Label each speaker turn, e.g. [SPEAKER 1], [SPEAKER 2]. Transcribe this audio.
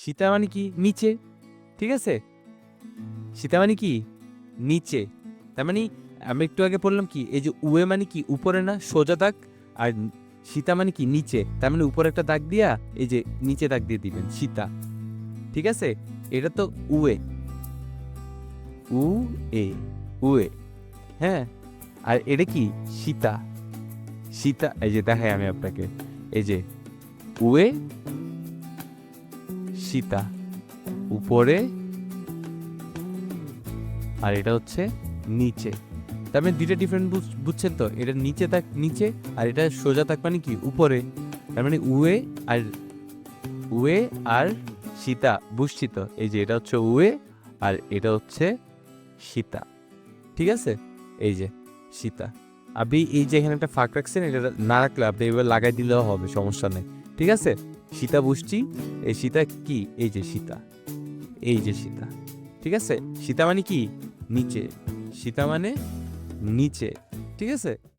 [SPEAKER 1] সীতা মানে কি নিচে, ঠিক আছে? সীতা মানে কি নিচে, তার মানে আমি একটু আগে বললাম কি এই যে উয়ে মানে কি উপরে না সোজা দাগ, আর সীতা মানে কি নিচে, তার মানে উপরে একটা দাগ দিয়া এই যে নিচে দাগ দিয়ে দিবেন সীতা, ঠিক আছে? এটা তো উয়ে, উ এ, উয়ে, হ্যাঁ। আর এটা কি সীতা, সীতা এই যে দেখাই আমি আপনাকে, এই যে উয়ে সীতা উপরে, আর এটা হচ্ছে নিচে। তার মানে দুইটা ডিফারেন্ট বুঝছেন তো? এটা নিচে তাক নিচে, আর এটা সোজা তাক মানে কি উপরে। তার মানে উয়ে আর উয়ে আর সীতা, বুঝছি তো? এই যে এটা হচ্ছে উয়ে আর এটা হচ্ছে সীতা, ঠিক আছে? এই যে সীতা, আপনি এই যে এখানে একটা ফাঁক রাখছেন, এটা না রাখলে আপনি এবার লাগাই দিলেও হবে, সমস্যা নেই, ঠিক আছে? সীতা বুঝছি, এই সীতা কি এই যে সীতা, এই যে সীতা, ঠিক আছে? সীতা মানে কি নিচে, সীতা মানে নিচে, ঠিক আছে?